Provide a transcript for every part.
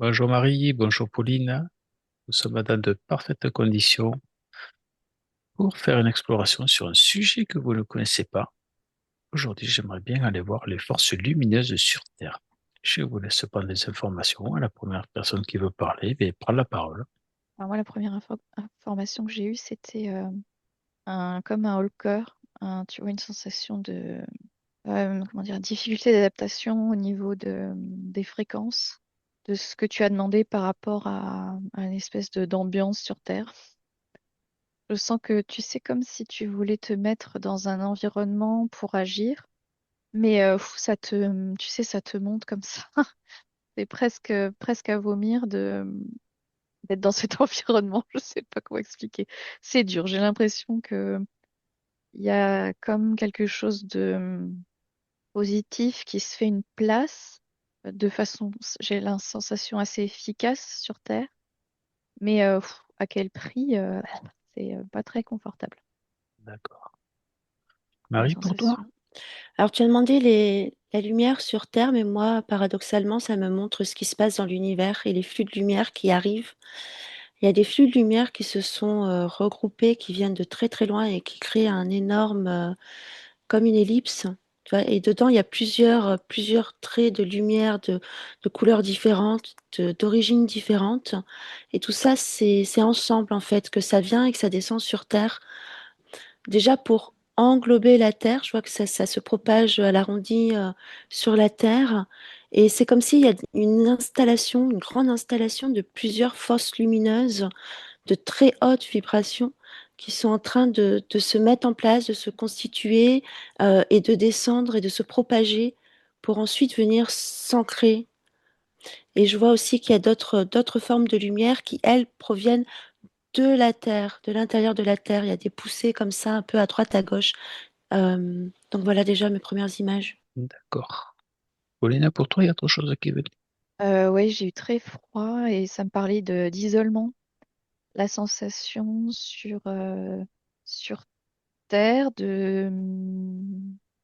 Bonjour Marie, bonjour Pauline. Nous sommes dans de parfaites conditions pour faire une exploration sur un sujet que vous ne connaissez pas. Aujourd'hui, j'aimerais bien aller voir les forces lumineuses sur Terre. Je vous laisse prendre les informations. La première personne qui veut parler, prendre la parole. Alors moi, la première information que j'ai eue, c'était comme un haut-le-cœur, tu vois, une sensation de comment dire, difficulté d'adaptation au niveau des fréquences, de ce que tu as demandé par rapport à une espèce d'ambiance sur Terre. Je sens que tu sais comme si tu voulais te mettre dans un environnement pour agir, mais tu sais, ça te monte comme ça. C'est presque à vomir d'être dans cet environnement. Je sais pas comment expliquer. C'est dur. J'ai l'impression que il y a comme quelque chose de positif qui se fait une place de façon, j'ai la sensation assez efficace sur Terre, mais à quel prix, c'est pas très confortable D'accord. comme Marie, pour toi? sensation. Alors, tu as demandé la lumière sur Terre, mais moi, paradoxalement, ça me montre ce qui se passe dans l'univers et les flux de lumière qui arrivent. Il y a des flux de lumière qui se sont regroupés, qui viennent de très très loin et qui créent un énorme, comme une ellipse. Tu vois, et dedans, il y a plusieurs traits de lumière de couleurs différentes, d'origines différentes. Et tout ça, c'est ensemble, en fait, que ça vient et que ça descend sur Terre. Déjà pour englober la Terre, je vois que ça se propage à l'arrondi sur la Terre. Et c'est comme s'il y a une installation, une grande installation de plusieurs forces lumineuses de très haute vibration qui sont en train de se mettre en place, de se constituer et de descendre et de se propager pour ensuite venir s'ancrer. Et je vois aussi qu'il y a d'autres formes de lumière qui, elles, proviennent de la Terre, de l'intérieur de la Terre. Il y a des poussées comme ça, un peu à droite, à gauche. Donc voilà déjà mes premières images. D'accord. Pauline, pour toi, il y a autre chose qui veut dire? Ouais, j'ai eu très froid et ça me parlait d'isolement, la sensation sur Terre de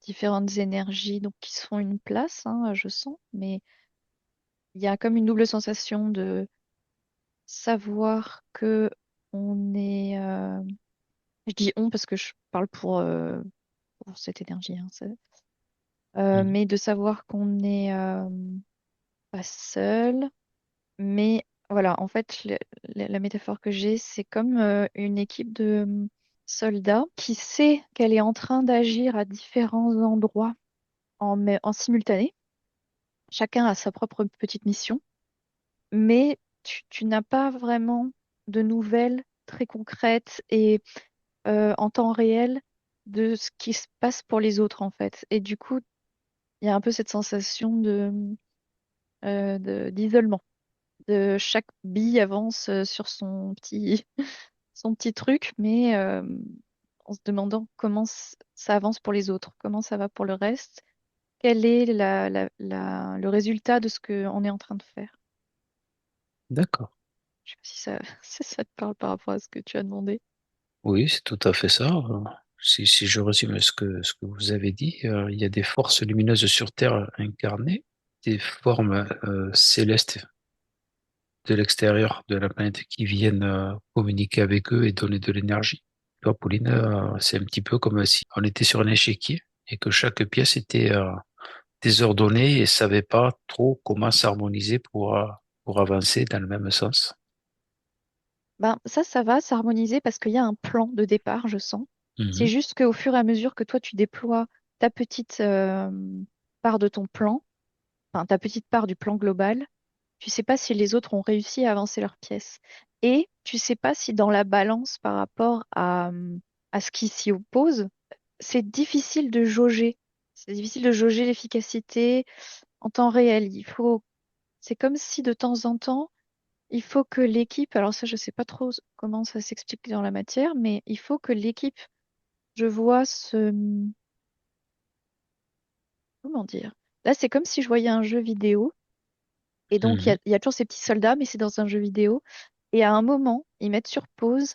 différentes énergies donc qui se font une place, hein, je sens, mais il y a comme une double sensation de savoir que on est, je dis on parce que je parle pour cette énergie, hein, Mhm. mais de savoir qu'on n'est pas seul, mais voilà, en fait, la métaphore que j'ai, c'est comme une équipe de soldats qui sait qu'elle est en train d'agir à différents endroits en simultané. Chacun a sa propre petite mission, mais tu n'as pas vraiment de nouvelles très concrètes et en temps réel de ce qui se passe pour les autres, en fait. Et du coup, il y a un peu cette sensation d'isolement. De chaque bille avance sur son petit truc, mais en se demandant comment ça avance pour les autres, comment ça va pour le reste, quel est le résultat de ce qu'on est en train de faire. D'accord. Je sais pas si ça, si ça te parle par rapport à ce que tu as demandé. Oui, c'est tout à fait ça. Si je résume ce que vous avez dit, il y a des forces lumineuses sur Terre incarnées, des formes célestes de l'extérieur de la planète qui viennent communiquer avec eux et donner de l'énergie. Toi, Pauline, c'est un petit peu comme si on était sur un échiquier et que chaque pièce était désordonnée et savait pas trop comment s'harmoniser pour avancer dans le même sens. Ben, ça va s'harmoniser parce qu'il y a un plan de départ, je sens. C'est Mhm. juste qu'au fur et à mesure que toi, tu déploies ta petite part de ton plan, enfin ta petite part du plan global, tu sais pas si les autres ont réussi à avancer leur pièce. Et tu sais pas si dans la balance par rapport à ce qui s'y oppose, c'est difficile de jauger. C'est difficile de jauger l'efficacité en temps réel. C'est comme si de temps en temps, il faut que l'équipe, alors ça, je sais pas trop comment ça s'explique dans la matière, mais il faut que l'équipe, je vois comment dire? Là, c'est comme si je voyais un jeu vidéo. Et donc, Mhm. il y a toujours ces petits soldats, mais c'est dans un jeu vidéo. Et à un moment, ils mettent sur pause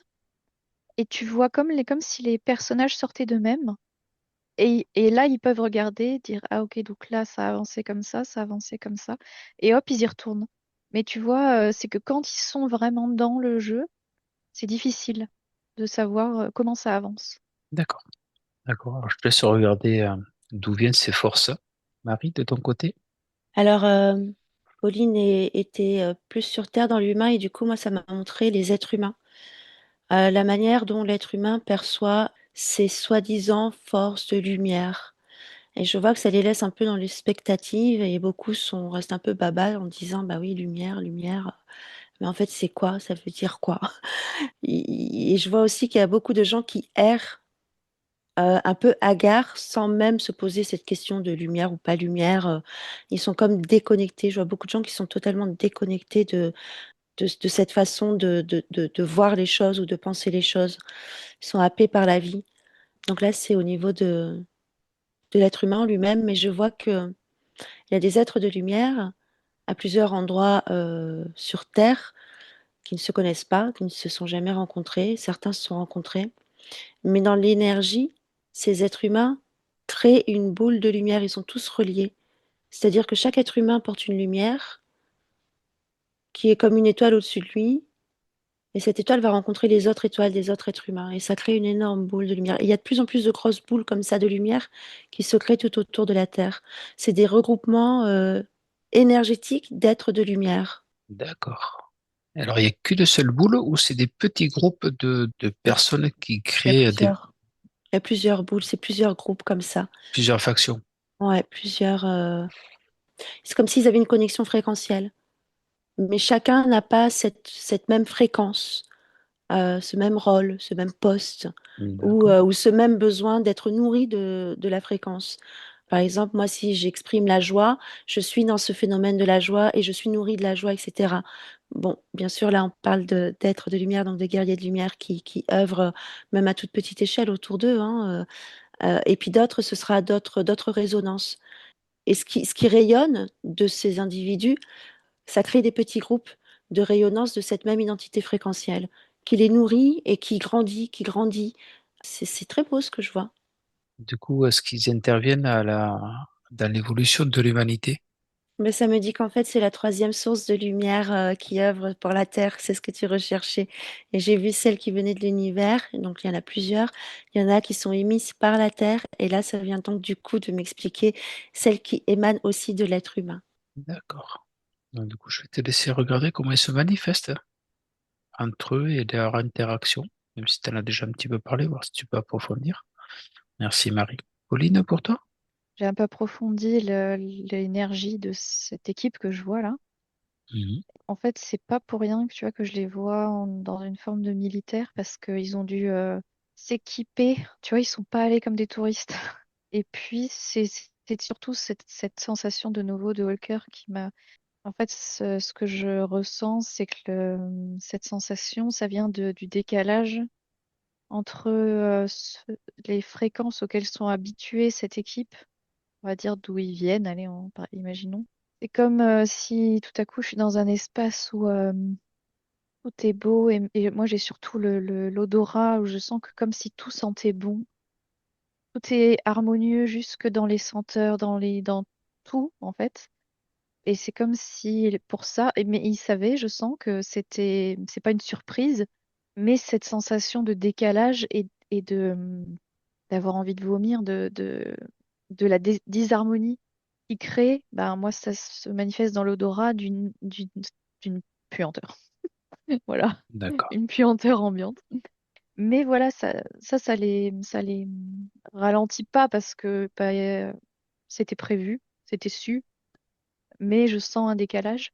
et tu vois comme si les personnages sortaient d'eux-mêmes. Et là, ils peuvent regarder, dire, ah ok, donc là, ça a avancé comme ça a avancé comme ça. Et hop, ils y retournent. Mais tu vois, c'est que quand ils sont vraiment dans le jeu, c'est difficile de savoir comment ça avance. D'accord, d'accord. Alors, je te laisse regarder d'où viennent ces forces. Marie, de ton côté? Alors, Pauline était plus sur Terre dans l'humain et du coup, moi, ça m'a montré les êtres humains. La manière dont l'être humain perçoit ces soi-disant forces de lumière. Et je vois que ça les laisse un peu dans l'expectative et beaucoup restent un peu baba en disant, bah oui, lumière, lumière. Mais en fait, c'est quoi? Ça veut dire quoi? Et je vois aussi qu'il y a beaucoup de gens qui errent un peu hagards sans même se poser cette question de lumière ou pas lumière. Ils sont comme déconnectés. Je vois beaucoup de gens qui sont totalement déconnectés de cette façon de voir les choses ou de penser les choses. Ils sont happés par la vie. Donc là, c'est au niveau de l'être humain lui-même, mais je vois qu'il y a des êtres de lumière à plusieurs endroits sur Terre qui ne se connaissent pas, qui ne se sont jamais rencontrés. Certains se sont rencontrés. Mais dans l'énergie, ces êtres humains créent une boule de lumière. Ils sont tous reliés. C'est-à-dire que chaque être humain porte une lumière qui est comme une étoile au-dessus de lui. Et cette étoile va rencontrer les autres étoiles des autres êtres humains. Et ça crée une énorme boule de lumière. Et il y a de plus en plus de grosses boules comme ça de lumière qui se créent tout autour de la Terre. C'est des regroupements énergétiques d'êtres de lumière. D'accord. Alors, il n'y a qu'une seule boule ou c'est des petits groupes de personnes qui Il y a créent plusieurs, il y a plusieurs boules, c'est plusieurs groupes comme ça. plusieurs factions? Ouais, plusieurs. C'est comme s'ils avaient une connexion fréquentielle. Mais chacun n'a pas cette même fréquence, ce même rôle, ce même poste, D'accord, ou ce même besoin d'être nourri de la fréquence. Par exemple, moi, si j'exprime la joie, je suis dans ce phénomène de la joie et je suis nourri de la joie, etc. Bon, bien sûr, là, on parle d'êtres de lumière, donc de guerriers de lumière qui œuvrent même à toute petite échelle autour d'eux, hein, et puis d'autres, ce sera d'autres résonances. Et ce qui rayonne de ces individus, ça crée des petits groupes de rayonnance de cette même identité fréquentielle, qui les nourrit et qui grandit, qui grandit. C'est très beau ce que je vois. du coup, est-ce qu'ils interviennent dans l'évolution de l'humanité? Mais ça me dit qu'en fait, c'est la troisième source de lumière qui œuvre pour la Terre. C'est ce que tu recherchais. Et j'ai vu celle qui venait de l'univers. Donc, il y en a plusieurs. Il y en a qui sont émises par la Terre. Et là, ça vient donc du coup de m'expliquer celle qui émane aussi de l'être humain. D'accord. Donc, du coup, je vais te laisser regarder comment ils se manifestent entre eux et leur interaction, même si tu en as déjà un petit peu parlé, voir si tu peux approfondir. Merci Marie. Pauline, pour toi? J'ai un peu approfondi l'énergie de cette équipe que je vois là. Mhm. En fait, c'est pas pour rien que tu vois que je les vois dans une forme de militaire parce qu'ils ont dû s'équiper. Tu vois, ils sont pas allés comme des touristes. Et puis, c'est surtout cette sensation de nouveau de Walker qui m'a. En fait, ce que je ressens, c'est que cette sensation, ça vient du décalage entre les fréquences auxquelles sont habitués cette équipe, on va dire d'où ils viennent, allez, imaginons. C'est comme si tout à coup je suis dans un espace où tout est beau et moi j'ai surtout l'odorat où je sens que comme si tout sentait bon, tout est harmonieux jusque dans les senteurs, dans tout en fait. Et c'est comme si pour ça, mais il savait, je sens que c'est pas une surprise, mais cette sensation de décalage et d'avoir envie de vomir, de la disharmonie qui crée, ben moi ça se manifeste dans l'odorat d'une puanteur. Voilà, D'accord, une puanteur ambiante. Mais voilà, ça les ralentit pas parce que bah, c'était prévu, c'était su, mais je sens un décalage.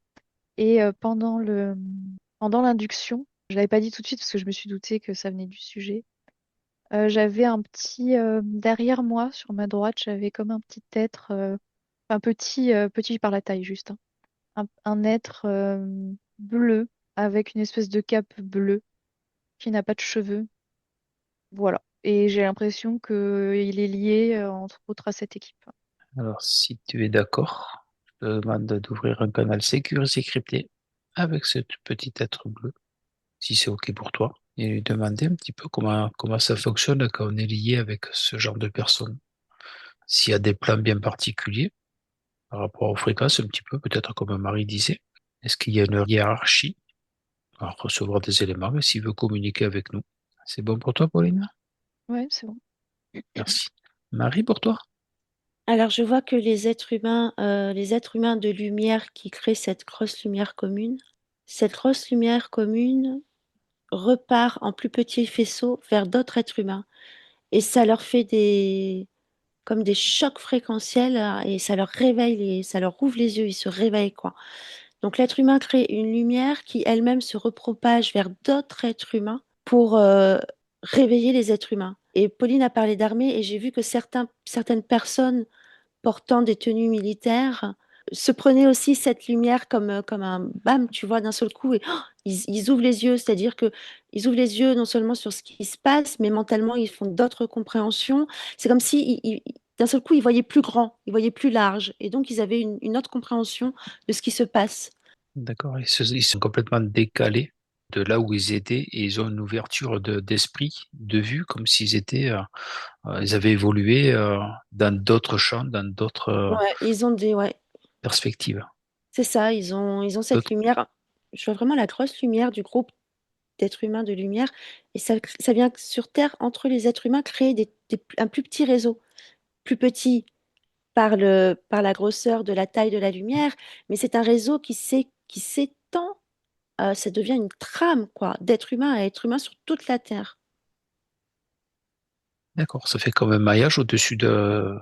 Et pendant l'induction, je l'avais pas dit tout de suite parce que je me suis doutée que ça venait du sujet. J'avais un petit derrière moi, sur ma droite, j'avais comme un petit être, un petit par la taille juste, hein. Un être bleu avec une espèce de cape bleue qui n'a pas de cheveux. Voilà. Et j'ai l'impression qu'il est lié, entre autres, à cette équipe. alors si tu es d'accord, je te demande d'ouvrir un canal sécurisé crypté avec ce petit être bleu, si c'est OK pour toi, et lui demander un petit peu comment ça fonctionne quand on est lié avec ce genre de personne. S'il y a des plans bien particuliers par rapport aux fréquences, un petit peu, peut-être comme Marie disait. Est-ce qu'il y a une hiérarchie à recevoir des éléments et s'il veut communiquer avec nous? C'est bon pour toi, Pauline? Ouais, c'est bon. Merci. Marie, pour toi? Alors, je vois que les êtres humains de lumière qui créent cette grosse lumière commune repart en plus petits faisceaux vers d'autres êtres humains. Et ça leur fait comme des chocs fréquentiels et ça leur ça leur ouvre les yeux, ils se réveillent, quoi. Donc, l'être humain crée une lumière qui elle-même se repropage vers d'autres êtres humains pour réveiller les êtres humains. Et Pauline a parlé d'armée et j'ai vu que certaines personnes portant des tenues militaires se prenaient aussi cette lumière comme un bam, tu vois, d'un seul coup, et ils ouvrent les yeux, c'est-à-dire que ils ouvrent les yeux non seulement sur ce qui se passe, mais mentalement, ils font d'autres compréhensions. C'est comme si d'un seul coup, ils voyaient plus grand, ils voyaient plus large, et donc ils avaient une autre compréhension de ce qui se passe. D'accord. Ils sont complètement décalés de là où ils étaient et ils ont une ouverture d'esprit, de vue, comme s'ils étaient, ils avaient évolué dans d'autres champs, dans d'autres Ouais, ouais, perspectives. c'est ça, ils ont cette D'autres- lumière. Je vois vraiment la grosse lumière du groupe d'êtres humains de lumière. Et ça vient sur Terre, entre les êtres humains, créer un plus petit réseau. Plus petit par la grosseur de la taille de la lumière, mais c'est un réseau qui s'étend. Ça devient une trame, quoi, d'être humain à être humain sur toute la Terre. D'accord. Ça fait comme un maillage au-dessus de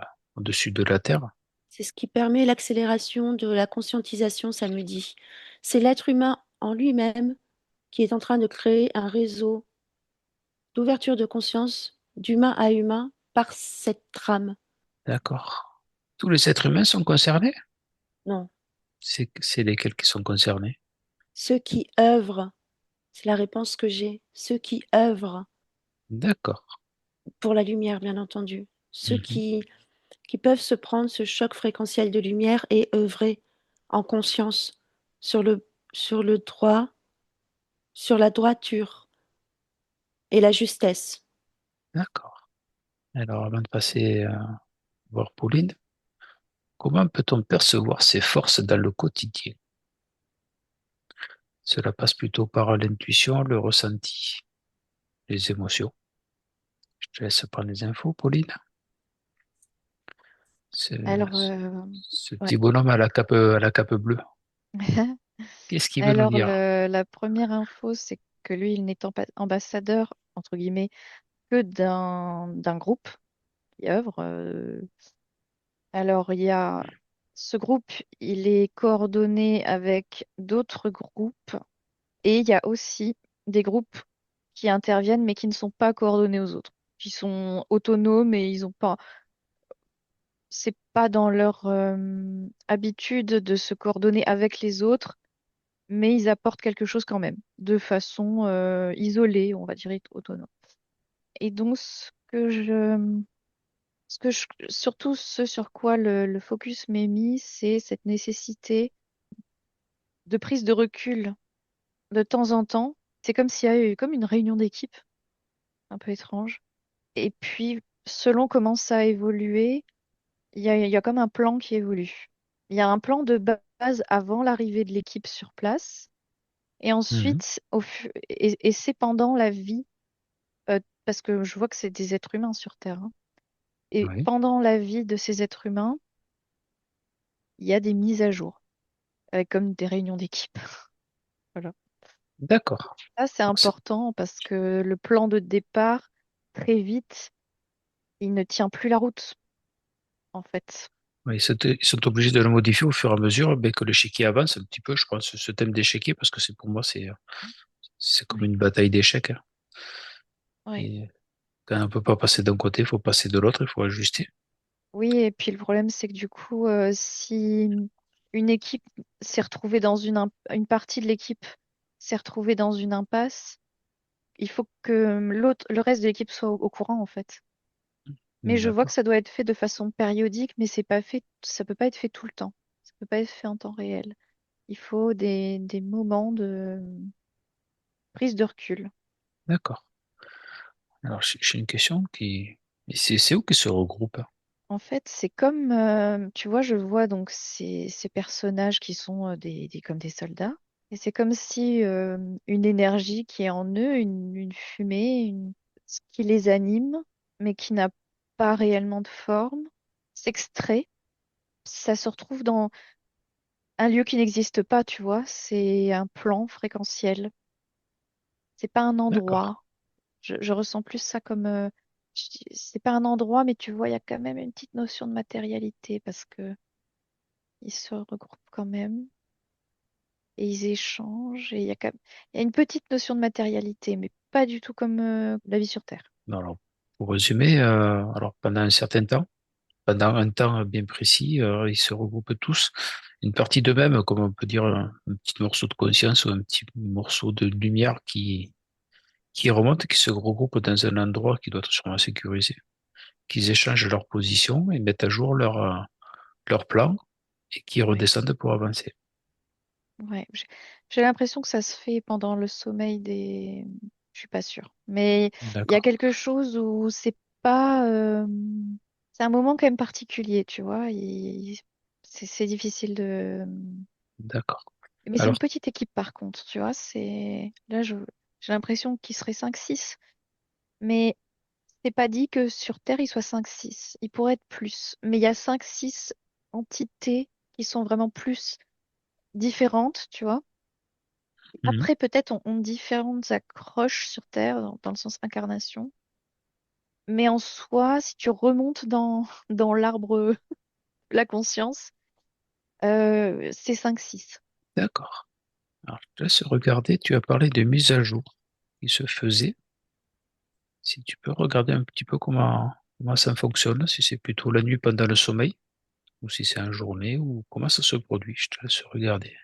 la Terre. C'est ce qui permet l'accélération de la conscientisation, ça me dit. C'est l'être humain en lui-même qui est en train de créer un réseau d'ouverture de conscience d'humain à humain par cette trame. D'accord. Tous les êtres humains sont concernés? Non, C'est lesquels qui sont concernés? ceux qui œuvrent, c'est la réponse que j'ai, ceux qui œuvrent D'accord. pour la lumière, bien entendu, Mhm. qui peuvent se prendre ce choc fréquentiel de lumière et œuvrer en conscience sur sur le droit, sur la droiture et la justesse. D'accord. Alors, avant de passer voir Pauline, comment peut-on percevoir ses forces dans le quotidien? Cela passe plutôt par l'intuition, le ressenti, les émotions. Je te laisse prendre les infos, Pauline. Ce, Alors, ce ouais. petit bonhomme à la cape bleue, qu'est-ce qu'il veut nous Alors, dire? la première info, c'est que lui, il n'est ambassadeur, entre guillemets, que d'un groupe qui œuvre. Alors, il y a ce groupe, il est coordonné avec d'autres groupes et il y a aussi des groupes qui interviennent mais qui ne sont pas coordonnés aux autres, qui sont autonomes et ils ont pas, c'est pas dans leur habitude de se coordonner avec les autres, mais ils apportent quelque chose quand même, de façon isolée, on va dire autonome. Et donc, surtout ce sur quoi le focus m'est mis, c'est cette nécessité de prise de recul de temps en temps. C'est comme s'il y a eu comme une réunion d'équipe, un peu étrange. Et puis, selon comment ça a évolué, il y a comme un plan qui évolue. Il y a un plan de base avant l'arrivée de l'équipe sur place. Et Mhm. ensuite, et c'est pendant la vie, parce que je vois que c'est des êtres humains sur Terre, hein. Et Oui, pendant la vie de ces êtres humains, il y a des mises à jour, avec comme des réunions d'équipe. Voilà. d'accord. Ça, c'est Donc, important parce que le plan de départ, très vite, il ne tient plus la route, en fait. oui, ils sont obligés de le modifier au fur et à mesure ben, que l'échiquier avance un petit peu, je pense, ce thème d'échiquier, parce que c'est pour moi, c'est comme Oui. une bataille d'échecs, hein. Ouais. Et quand on ne peut pas passer d'un côté, il faut passer de l'autre, il faut ajuster. Oui, et puis le problème, c'est que du coup, si une équipe s'est retrouvée dans une partie de l'équipe s'est retrouvée dans une impasse, il faut que le reste de l'équipe soit au courant, en fait. Mais je vois que D'accord, ça doit être fait de façon périodique, mais c'est pas fait, ça peut pas être fait tout le temps. Ça peut pas être fait en temps réel. Il faut des moments de prise de recul. d'accord. Alors, j'ai une question qui... C'est où qu'ils se regroupent? En fait, c'est comme, tu vois, je vois donc ces personnages qui sont comme des soldats. Et c'est comme si une énergie qui est en eux, une fumée, ce qui les anime, mais qui n'a pas réellement de forme, s'extrait. Ça se retrouve dans un lieu qui n'existe pas, tu vois. C'est un plan fréquentiel. C'est pas un D'accord. endroit. Je ressens plus ça comme, c'est pas un endroit, mais tu vois, il y a quand même une petite notion de matérialité parce que ils se regroupent quand même et ils échangent et il y a une petite notion de matérialité, mais pas du tout comme la vie sur Terre. Alors, pour résumer, alors pendant un certain temps, pendant un temps bien précis, ils se regroupent tous. Une partie d'eux-mêmes, comme on peut dire un petit morceau de conscience ou un petit morceau de lumière qui remonte, qui se regroupe dans un endroit qui doit être sûrement sécurisé, qu'ils échangent leur position et mettent à jour leur plan et qui Ouais, redescendent pour avancer. ouais. J'ai l'impression que ça se fait pendant le sommeil des. Je suis pas sûre, mais il y a D'accord, quelque chose où c'est pas. C'est un moment quand même particulier, tu vois. C'est difficile de. d'accord. Mais c'est Alors, une petite équipe par contre, tu vois. C'est là, j'ai l'impression qu'ils seraient 5-6. Mais c'est pas dit que sur Terre, il soit 5-6. Il pourrait être plus. Mais il y a 5-6 entités qui sont vraiment plus différentes, tu vois. mhm, Après, peut-être on différentes accroches sur Terre, dans le sens incarnation. Mais en soi, si tu remontes dans l'arbre de la conscience, c'est 5-6. d'accord. Alors, je te laisse regarder, tu as parlé de mise à jour qui se faisait. Si tu peux regarder un petit peu comment ça fonctionne, si c'est plutôt la nuit pendant le sommeil, ou si c'est en journée, ou comment ça se produit, je te laisse regarder.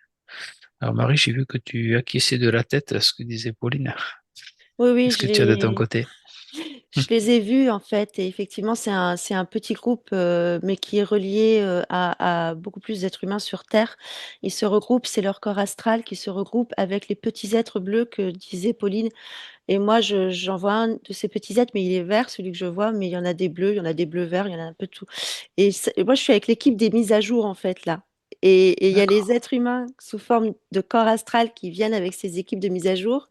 Alors Marie, j'ai vu que tu acquiesçais de la tête à ce que disait Pauline. Oui, oui, Qu'est-ce que tu as de ton côté? je les ai vus en fait, et effectivement, c'est un petit groupe, mais qui est relié à beaucoup plus d'êtres humains sur Terre. Ils se regroupent, c'est leur corps astral qui se regroupe avec les petits êtres bleus que disait Pauline. Et moi, j'en vois un de ces petits êtres, mais il est vert, celui que je vois, mais il y en a des bleus, il y en a des bleus verts, il y en a un peu tout. Et moi, je suis avec l'équipe des mises à jour en fait là. Et il y a les D'accord. êtres humains sous forme de corps astral qui viennent avec ces équipes de mise à jour.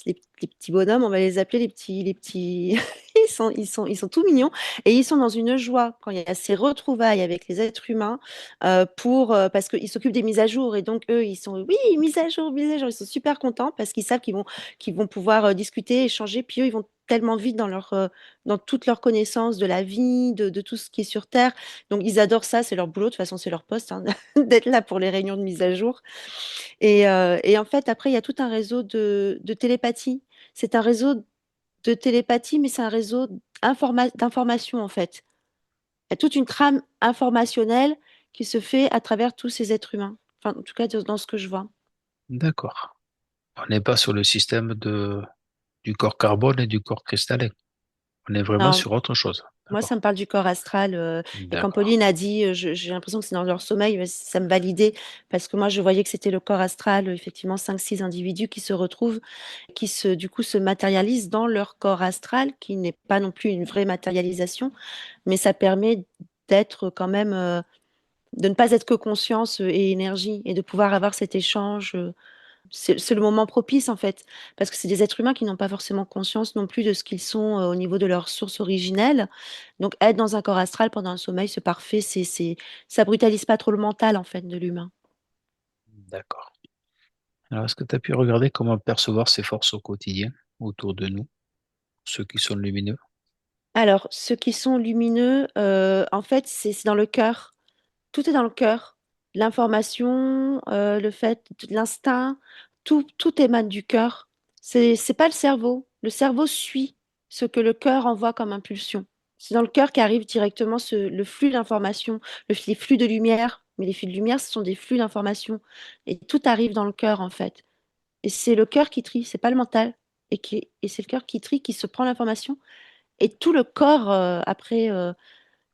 Les petits bonhommes, on va les appeler les petits. Ils sont tout mignons et ils sont dans une joie quand il y a ces retrouvailles avec les êtres humains parce qu'ils s'occupent des mises à jour et donc eux, ils sont oui, mise à jour, ils sont super contents parce qu'ils savent qu'ils vont pouvoir discuter, échanger, puis eux, ils vont tellement vite dans toute leur connaissance de la vie, de tout ce qui est sur Terre. Donc ils adorent ça, c'est leur boulot, de toute façon, c'est leur poste hein, d'être là pour les réunions de mise à jour. Et en fait, après, il y a tout un réseau de télépathie. C'est un réseau de télépathie, mais c'est un réseau d'information, en fait. Il y a toute une trame informationnelle qui se fait à travers tous ces êtres humains. Enfin, en tout cas, dans ce que je vois. D'accord. On n'est pas sur le système du corps carbone et du corps cristallin. On est vraiment Non, sur autre chose. moi, ça D'accord. me parle du corps astral. Et quand D'accord. Pauline a dit, j'ai l'impression que c'est dans leur sommeil, ça me validait parce que moi, je voyais que c'était le corps astral, effectivement, 5 6 individus qui se retrouvent, du coup, se matérialisent dans leur corps astral, qui n'est pas non plus une vraie matérialisation, mais ça permet d'être quand même, de ne pas être que conscience et énergie et de pouvoir avoir cet échange. C'est le moment propice en fait, parce que c'est des êtres humains qui n'ont pas forcément conscience non plus de ce qu'ils sont au niveau de leur source originelle. Donc être dans un corps astral pendant un sommeil, c'est parfait, ça brutalise pas trop le mental en fait de l'humain. D'accord. Alors, est-ce que tu as pu regarder comment percevoir ces forces au quotidien autour de nous, ceux qui sont lumineux? Alors, ceux qui sont lumineux, en fait, c'est dans le cœur. Tout est dans le cœur. L'information, le fait, l'instinct, tout émane du cœur. C'est pas le cerveau. Le cerveau suit ce que le cœur envoie comme impulsion. C'est dans le cœur qu'arrive directement le flux d'information, les flux de lumière. Mais les flux de lumière, ce sont des flux d'information. Et tout arrive dans le cœur, en fait. Et c'est le cœur qui trie, c'est pas le mental. Et c'est le cœur qui trie, qui se prend l'information. Et tout le corps, après,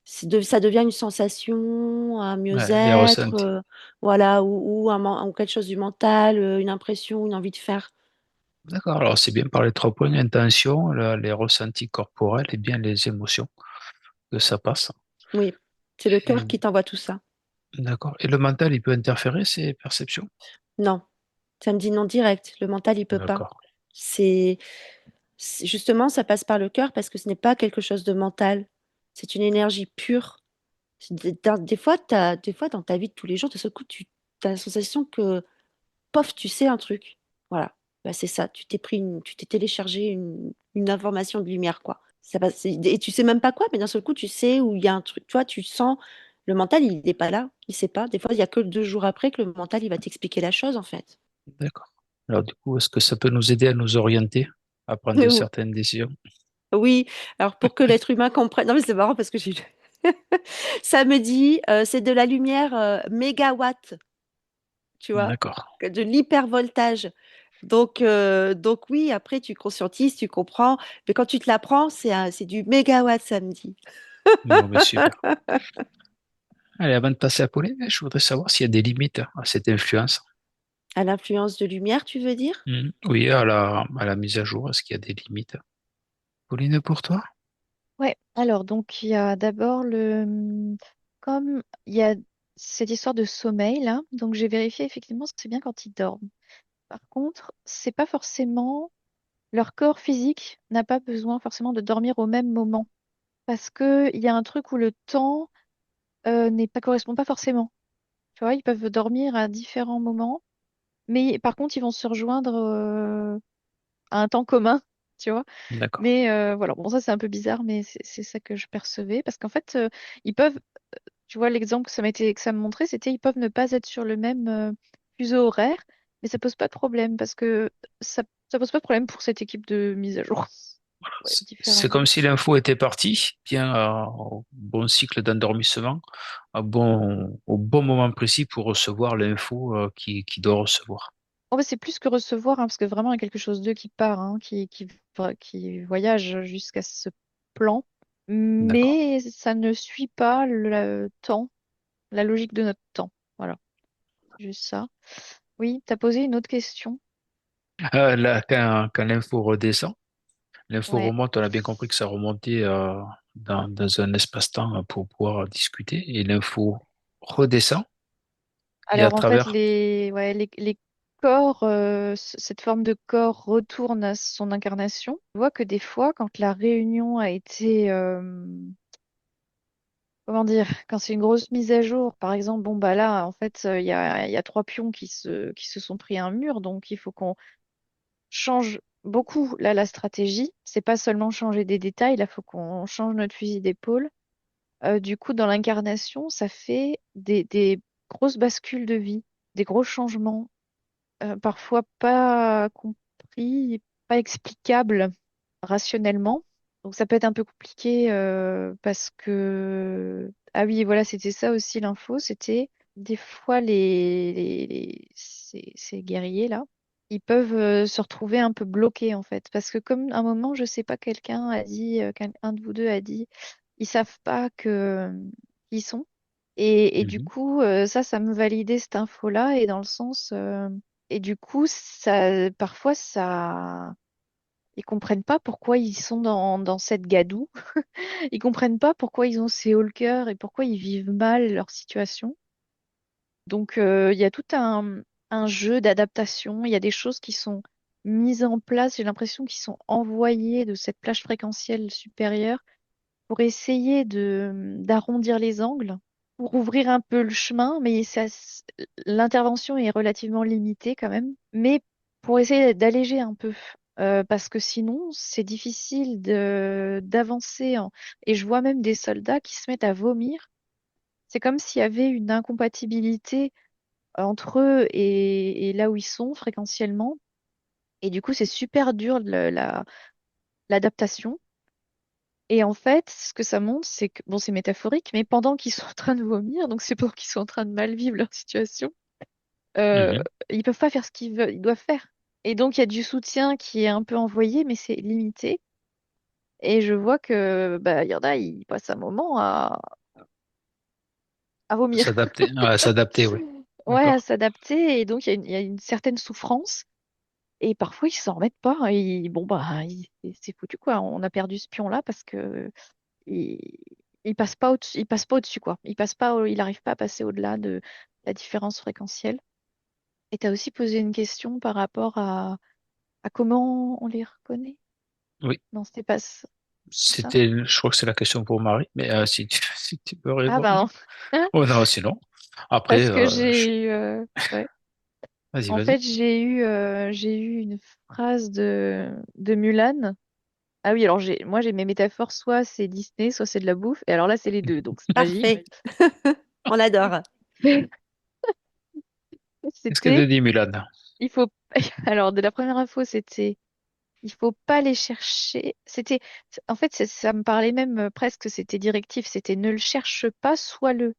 ça devient une sensation, un Ouais, les mieux-être, ressentis. voilà, ou quelque chose du mental, une impression, une envie de faire. D'accord. Alors, c'est bien par les 3 points d'intention, les ressentis corporels et bien les émotions que ça passe. Oui, c'est le Et- cœur qui t'envoie tout ça. D'accord. Et le mental, il peut interférer ces perceptions? Non, ça me dit non direct. Le mental, il peut pas. D'accord. C'est justement, ça passe par le cœur parce que ce n'est pas quelque chose de mental. C'est une énergie pure. Des fois, des fois, dans ta vie de tous les jours, de ce coup, tu as la sensation que, pof, tu sais un truc. Voilà. Bah, c'est ça. Tu t'es téléchargé une information de lumière, quoi. Et tu sais même pas quoi, mais d'un seul coup, tu sais où il y a un truc. Tu vois, tu sens. Le mental, il n'est pas là. Il sait pas. Des fois, il y a que 2 jours après que le mental, il va t'expliquer la chose, en fait. D'accord. Alors, du coup, est-ce que ça peut nous aider à nous orienter, à prendre certaines décisions? Oui, alors pour que l'être humain comprenne. Non, mais c'est marrant parce que j'ai. Ça me dit, c'est de la lumière mégawatt, tu vois, D'accord. de l'hypervoltage. Donc oui, après tu conscientises, tu comprends, mais quand tu te l'apprends, c'est du mégawatt, ça me dit. Bon, mais super. Allez, avant de passer à Pauline, je voudrais savoir s'il y a des limites à cette influence. À l'influence de lumière, tu veux dire? Oui, à la mise à jour, est-ce qu'il y a des limites? Pauline, pour toi? Ouais, alors donc il y a d'abord comme il y a cette histoire de sommeil là, donc j'ai vérifié effectivement c'est bien quand ils dorment. Par contre, c'est pas forcément leur corps physique n'a pas besoin forcément de dormir au même moment parce que il y a un truc où le temps n'est pas correspond pas forcément. Tu vois, ils peuvent dormir à différents moments, mais par contre ils vont se rejoindre à un temps commun, tu vois. D'accord, Mais voilà, bon ça c'est un peu bizarre, mais c'est ça que je percevais parce qu'en fait ils peuvent. Tu vois, l'exemple que ça me montrait, c'était ils peuvent ne pas être sur le même fuseau horaire, mais ça pose pas de problème parce que ça pose pas de problème pour cette équipe de mise à jour. Ouais, c'est comme différemment. si l'info était partie, bien au bon cycle d'endormissement, au bon moment précis pour recevoir l'info qui doit recevoir. Oh, bah, c'est plus que recevoir, hein, parce que vraiment, il y a quelque chose d'eux qui part, hein, qui voyage jusqu'à ce plan. D'accord. Mais ça ne suit pas le temps, la logique de notre temps. Voilà, juste ça. Oui, t'as posé une autre question. Là, quand l'info redescend, l'info Ouais. remonte, on a bien compris que ça remontait dans un espace-temps pour pouvoir discuter, et l'info redescend, et à Alors en fait, travers, les corps, cette forme de corps retourne à son incarnation. Je vois que des fois, quand la réunion a été, comment dire, quand c'est une grosse mise à jour, par exemple, bon bah là, en fait, il y a trois pions qui se sont pris un mur, donc il faut qu'on change beaucoup là la stratégie. C'est pas seulement changer des détails, là, il faut qu'on change notre fusil d'épaule. Du coup, dans l'incarnation, ça fait des grosses bascules de vie, des gros changements parfois pas compris, pas explicable rationnellement. Donc ça peut être un peu compliqué parce que... Ah oui, voilà, c'était ça aussi l'info, c'était des fois ces guerriers-là, ils peuvent se retrouver un peu bloqués en fait. Parce que comme à un moment, je sais pas, quelqu'un a dit, un de vous deux a dit, ils savent pas qui ils sont. Et du Mhm. coup, ça me validait cette info-là, et dans le sens, et du coup, ça, parfois, ça, ils comprennent pas pourquoi ils sont dans cette gadoue. Ils comprennent pas pourquoi ils ont ces hauts le cœur et pourquoi ils vivent mal leur situation. Donc, il y a tout un jeu d'adaptation. Il y a des choses qui sont mises en place. J'ai l'impression qu'ils sont envoyés de cette plage fréquentielle supérieure pour essayer d'arrondir les angles, pour ouvrir un peu le chemin, mais l'intervention est relativement limitée quand même, mais pour essayer d'alléger un peu, parce que sinon c'est difficile d'avancer. Et je vois même des soldats qui se mettent à vomir. C'est comme s'il y avait une incompatibilité entre eux et là où ils sont fréquentiellement. Et du coup, c'est super dur l'adaptation. Et en fait, ce que ça montre, c'est que, bon, c'est métaphorique, mais pendant qu'ils sont en train de vomir, donc c'est pendant qu'ils sont en train de mal vivre leur situation, euh, Mhm. ils peuvent pas faire ce qu'ils veulent, ils doivent faire. Et donc, il y a du soutien qui est un peu envoyé, mais c'est limité. Et je vois que, bah, il y en a, ils passent un moment à vomir. S'adapter, oui. Ouais, à D'accord. s'adapter. Et donc, il y a une certaine souffrance. Et parfois, ils s'en remettent pas. Et bon, bah, c'est foutu, quoi. On a perdu ce pion-là parce que il passe pas au-dessus, quoi. Il arrive pas à passer au-delà de la différence fréquentielle. Et tu as aussi posé une question par rapport à comment on les reconnaît? Oui, Non, c'était pas ça. je crois que c'est la question pour Marie, mais si tu, si tu peux Ah, répondre. pardon. Oh non, sinon. Après, Parce que j'ai eu, ouais. vas-y, En vas-y. fait, j'ai eu une phrase de Mulan. Ah oui, alors moi j'ai mes métaphores, soit c'est Disney, soit c'est de la bouffe. Et alors là, c'est les deux, donc c'est magique. Parfait. On adore. Qu'est-ce que te C'était, dit Milan? il faut, alors de la première info, c'était, il faut pas les chercher. En fait, ça me parlait même presque, c'était directif, c'était ne le cherche pas, sois-le.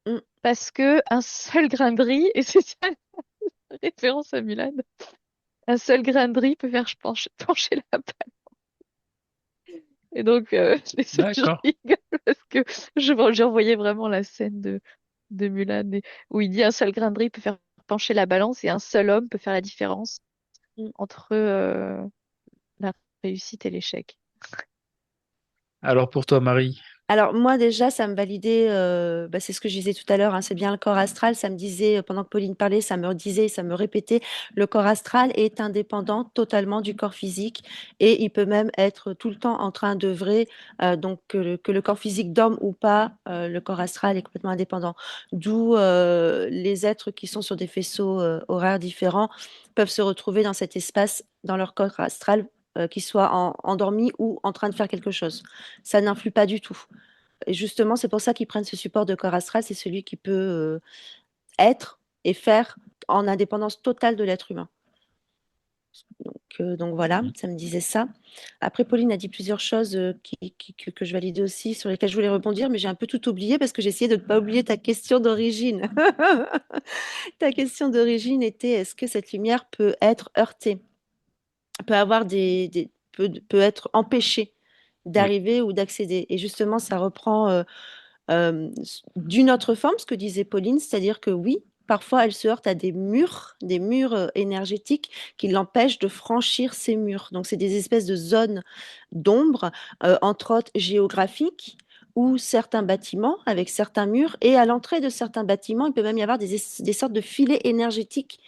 Mm. Parce que un seul grain de riz, et c'est ça la référence à Mulan, un seul grain de riz peut faire pencher la balance. Et donc, je D'accord. rigole parce que j'ai envoyé vraiment la scène de Mulan où il dit un seul grain de riz peut faire pencher la balance et un seul homme peut faire la différence Mm. entre la réussite et l'échec. Alors pour toi, Marie. Alors moi déjà, ça me validait, bah, c'est ce que je disais tout à l'heure, hein, c'est bien le corps astral, ça me disait, pendant que Pauline parlait, ça me disait, ça me répétait, le corps astral est indépendant totalement du corps physique et il peut même être tout le temps en train d'œuvrer, donc que le corps physique dorme ou pas, le corps astral est complètement indépendant. D'où les êtres qui sont sur des faisceaux horaires différents peuvent se retrouver dans cet espace, dans leur corps astral, qu'ils soient endormis ou en train de faire quelque chose. Ça n'influe pas du tout. Et justement, c'est pour ça qu'ils prennent ce support de corps astral, c'est celui qui peut être et faire en indépendance totale de l'être humain. Donc voilà, ça me disait ça. Après, Pauline a dit plusieurs choses que je validais aussi, sur lesquelles je voulais rebondir, mais j'ai un peu tout oublié parce que j'ai essayé de ne pas oublier ta question d'origine. Ta question d'origine était, est-ce que cette lumière peut être heurtée, peut avoir peut être empêchée Oui. d'arriver ou d'accéder? Et justement, ça reprend d'une autre forme, ce que disait Pauline, c'est-à-dire que oui, parfois elle se heurte à des murs énergétiques qui l'empêchent de franchir ces murs. Donc c'est des espèces de zones d'ombre, entre autres géographiques, ou certains bâtiments avec certains murs, et à l'entrée de certains bâtiments, il peut même y avoir des sortes de filets énergétiques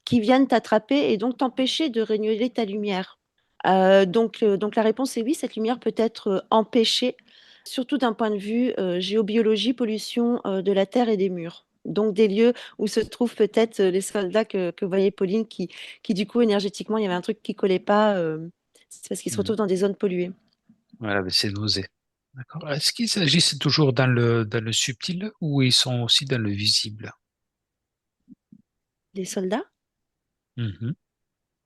qui viennent t'attraper et donc t'empêcher de régner ta lumière. Donc la réponse est oui, cette lumière peut être empêchée, surtout d'un point de vue géobiologie, pollution de la terre et des murs. Donc des lieux où se trouvent peut-être les soldats que voyait Pauline, qui du coup énergétiquement, il y avait un truc qui collait pas, c'est parce qu'ils se Hmm. retrouvent dans des zones polluées. Voilà, mais c'est nausée. D'accord. Est-ce qu'il s'agissent toujours dans le subtil ou ils sont aussi dans le visible? Les soldats? Mhm.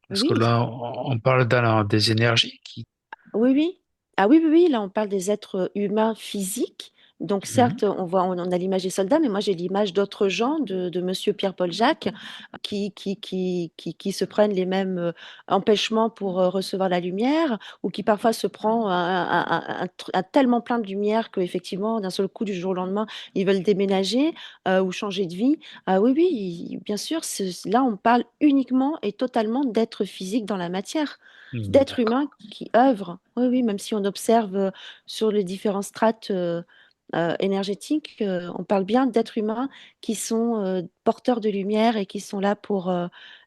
Parce que Oui, là, on parle des énergies qui. oui, oui. Ah oui, oui, oui, là on parle des êtres humains physiques. Donc Mhm. certes, on a l'image des soldats, mais moi j'ai l'image d'autres gens, de Monsieur Pierre-Paul Jacques, qui se prennent les mêmes empêchements pour recevoir la lumière, ou qui parfois se prend un tellement plein de lumière qu'effectivement, d'un seul coup, du jour au lendemain, ils veulent déménager ou changer de vie. Ah oui, oui, bien sûr, là on parle uniquement et totalement d'êtres physiques dans la matière, d'êtres D'accord. humains qui œuvrent. Oui, oui, même si on observe sur les différentes strates énergétiques, on parle bien d'êtres humains qui sont porteurs de lumière et qui sont là pour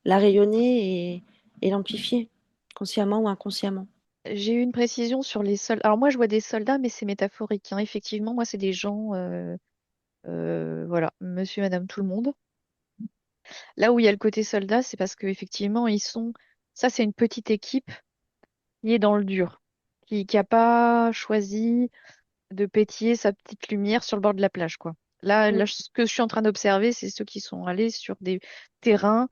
la rayonner et l'amplifier, consciemment ou inconsciemment. J'ai eu une précision sur les soldats. Alors moi, je vois des soldats, mais c'est métaphorique, hein. Effectivement, moi, c'est des gens, voilà, monsieur, madame, tout le monde. Là où il y a le côté soldat, c'est parce qu'effectivement, ça, c'est une petite équipe qui est dans le dur, qui a pas choisi de pétiller sa petite lumière sur le bord de la plage, quoi. Mm, Ce que je suis en train d'observer, c'est ceux qui sont allés sur des terrains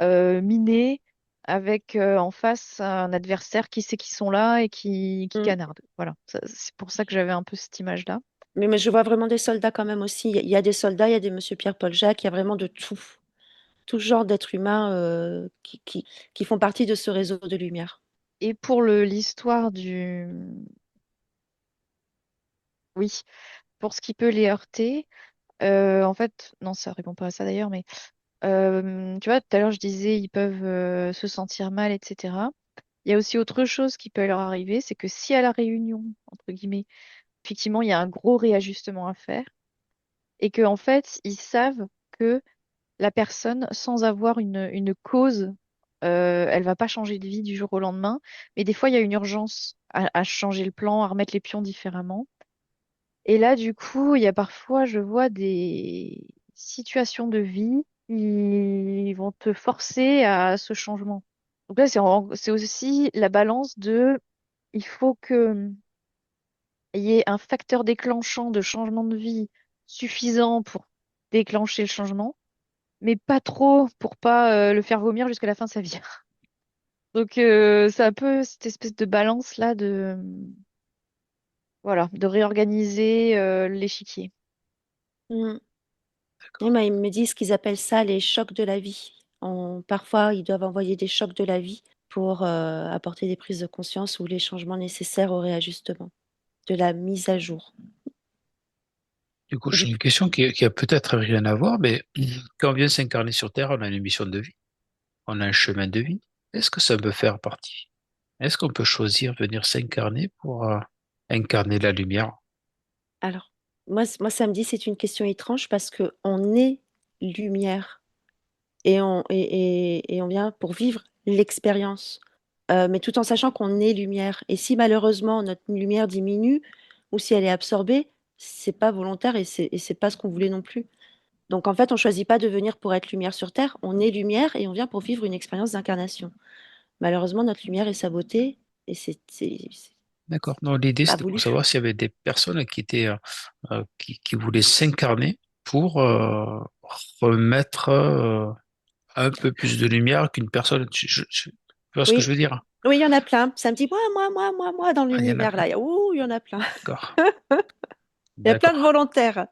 minés avec en face un adversaire qui sait qu'ils sont là et qui mm. canarde. Voilà. C'est pour ça que j'avais un peu cette image-là. Mais je vois vraiment des soldats quand même aussi. Il y a des soldats, il y a des Monsieur Pierre-Paul Jacques, il y a vraiment de tout. Tout genre d'êtres humains qui font partie de ce réseau de lumière. Et pour l'histoire du... Oui, pour ce qui peut les heurter, en fait, non, ça répond pas à ça d'ailleurs, mais tu vois, tout à l'heure, je disais, ils peuvent se sentir mal, etc. Il y a aussi autre chose qui peut leur arriver, c'est que si à la réunion, entre guillemets, effectivement, il y a un gros réajustement à faire et que en fait, ils savent que la personne, sans avoir une cause, elle va pas changer de vie du jour au lendemain. Mais des fois, il y a une urgence à changer le plan, à remettre les pions différemment. Et là, du coup, il y a parfois, je vois des situations de vie qui vont te forcer à ce changement. Donc là, c'est aussi la balance de, il faut que il y ait un facteur déclenchant de changement de vie suffisant pour déclencher le changement, mais pas trop pour pas le faire vomir jusqu'à la fin de sa vie. Donc c'est un peu cette espèce de balance là de voilà, de réorganiser l'échiquier. Mm. Et D'accord. ben, ils me disent qu'ils appellent ça les chocs de la vie. Parfois, ils doivent envoyer des chocs de la vie pour apporter des prises de conscience ou les changements nécessaires au réajustement, de la mise à jour. Du coup, Et du j'ai une coup, question qui a peut-être rien à voir, mais quand on vient s'incarner sur Terre, on a une mission de vie, on a un chemin de vie. Est-ce que ça peut faire partie? Est-ce qu'on peut choisir venir s'incarner pour incarner la lumière? alors, moi, ça me dit c'est une question étrange parce que on est lumière et on vient pour vivre l'expérience, mais tout en sachant qu'on est lumière. Et si malheureusement notre lumière diminue ou si elle est absorbée, c'est pas volontaire et c'est pas ce qu'on voulait non plus. Donc en fait, on choisit pas de venir pour être lumière sur Terre, on est lumière et on vient pour vivre une expérience d'incarnation. Malheureusement, notre lumière est sabotée et D'accord. Non, l'idée, c'est pas c'était pour voulu. savoir s'il y avait des personnes qui étaient, qui voulaient s'incarner pour remettre un peu plus de lumière qu'une personne. Tu vois ce que je Oui, veux dire? oui, il y en a plein. Ça me dit moi dans Ah, il y en a l'univers plein. là. Ouh, il y en a plein. D'accord. Il y a plein de D'accord. volontaires.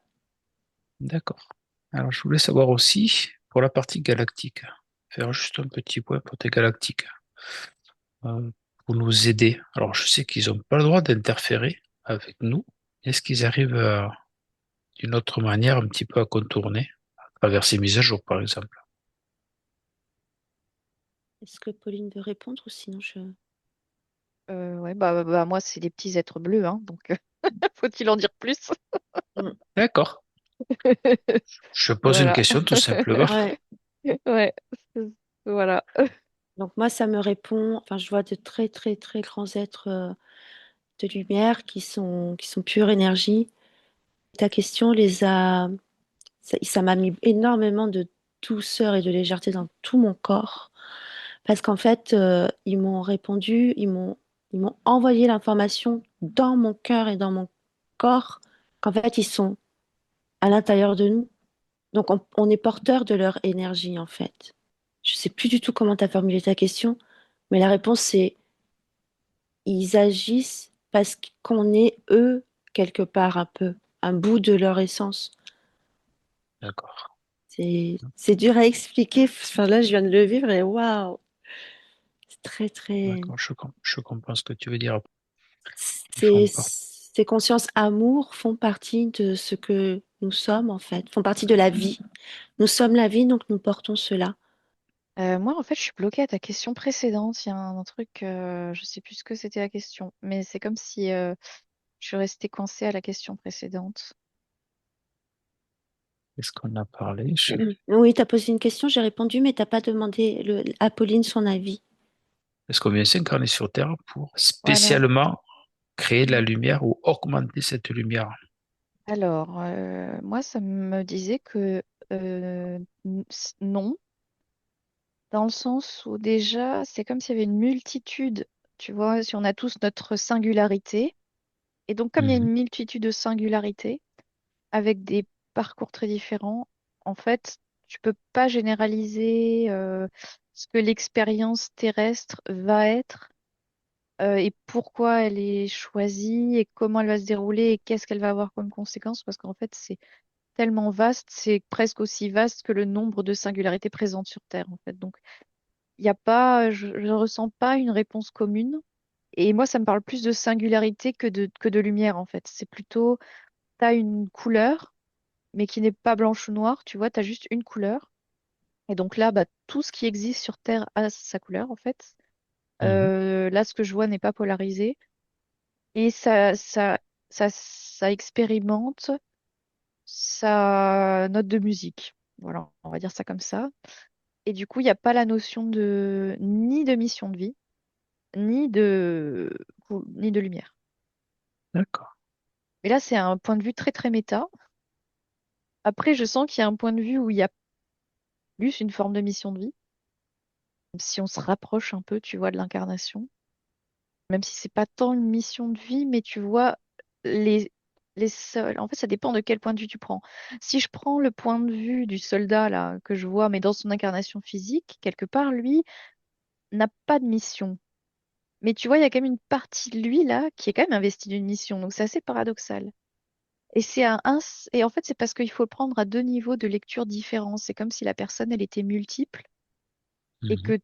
D'accord. Alors, je voulais savoir aussi, pour la partie galactique, faire juste un petit point pour tes galactiques, euh, pour nous aider. Alors, je sais qu'ils n'ont pas le droit d'interférer avec nous. Est-ce qu'ils arrivent d'une autre manière un petit peu à contourner, à travers ces mises à jour, par exemple? Est-ce que Pauline veut répondre ou sinon je... Ouais, moi, c'est des petits êtres bleus, hein, donc faut-il en dire plus? Mm. D'accord. Je pose une Voilà. question tout simplement. Ouais. Ouais, c'est- voilà. Donc moi, ça me répond, enfin, je vois de très, très, très grands êtres de lumière qui sont pure énergie. Ta question ça m'a mis énormément de douceur et de légèreté dans tout mon corps. Parce qu'en fait, ils m'ont répondu, ils m'ont envoyé l'information dans mon cœur et dans mon corps qu'en fait, ils sont à l'intérieur de nous. Donc, on est porteur de leur énergie, en fait. Je sais plus du tout comment tu as formulé ta question, mais la réponse, c'est ils agissent parce qu'on est eux, quelque part, un peu, un bout de leur essence. D'accord. C'est dur à expliquer. Enfin, là, je viens de le vivre et waouh, c'est très, très. D'accord. Je comprends ce que tu veux dire. Ils font part. Ces consciences amour font partie de ce que nous sommes, en fait, font partie de la vie. Nous sommes la vie, donc nous portons cela. Moi, en fait, je suis bloquée à ta question précédente. Il y a un truc, je sais plus ce que c'était la question, mais c'est comme si je suis restée coincée à la question précédente. Est-ce qu'on a parlé? Oui, tu as posé une question, j'ai répondu, mais t'as pas demandé à Pauline son avis. Est-ce qu'on vient s'incarner sur Terre pour Voilà. spécialement créer de la lumière ou augmenter cette lumière? Alors, moi, ça me disait que non, dans le sens où déjà, c'est comme s'il y avait une multitude, tu vois, si on a tous notre singularité, et donc comme il y a une Mhm. multitude de singularités, avec des parcours très différents, en fait, tu peux pas généraliser ce que l'expérience terrestre va être et pourquoi elle est choisie et comment elle va se dérouler et qu'est-ce qu'elle va avoir comme conséquence, parce qu'en fait, c'est tellement vaste, c'est presque aussi vaste que le nombre de singularités présentes sur Terre, en fait. Donc, il y a pas, je ne ressens pas une réponse commune. Et moi, ça me parle plus de singularité que de lumière, en fait. C'est plutôt, tu as une couleur, mais qui n'est pas blanche ou noire, tu vois, tu as juste une couleur. Et donc là, bah, tout ce qui existe sur Terre a sa couleur, en fait. Mhm. Là, ce que je vois n'est pas polarisé. Et ça expérimente sa note de musique. Voilà, on va dire ça comme ça. Et du coup, il n'y a pas la notion de ni de mission de vie, ni de lumière. D'accord. Mais là, c'est un point de vue très très méta. Après, je sens qu'il y a un point de vue où il y a plus une forme de mission de vie. Si on se rapproche un peu, tu vois, de l'incarnation. Même si c'est pas tant une mission de vie, mais tu vois, les, les seuls. En fait, ça dépend de quel point de vue tu prends. Si je prends le point de vue du soldat, là, que je vois, mais dans son incarnation physique, quelque part, lui n'a pas de mission. Mais tu vois, il y a quand même une partie de lui, là, qui est quand même investie d'une mission. Donc, c'est assez paradoxal. Et et en fait, c'est parce qu'il faut le prendre à deux niveaux de lecture différents. C'est comme si la personne, elle était multiple et Mhm. que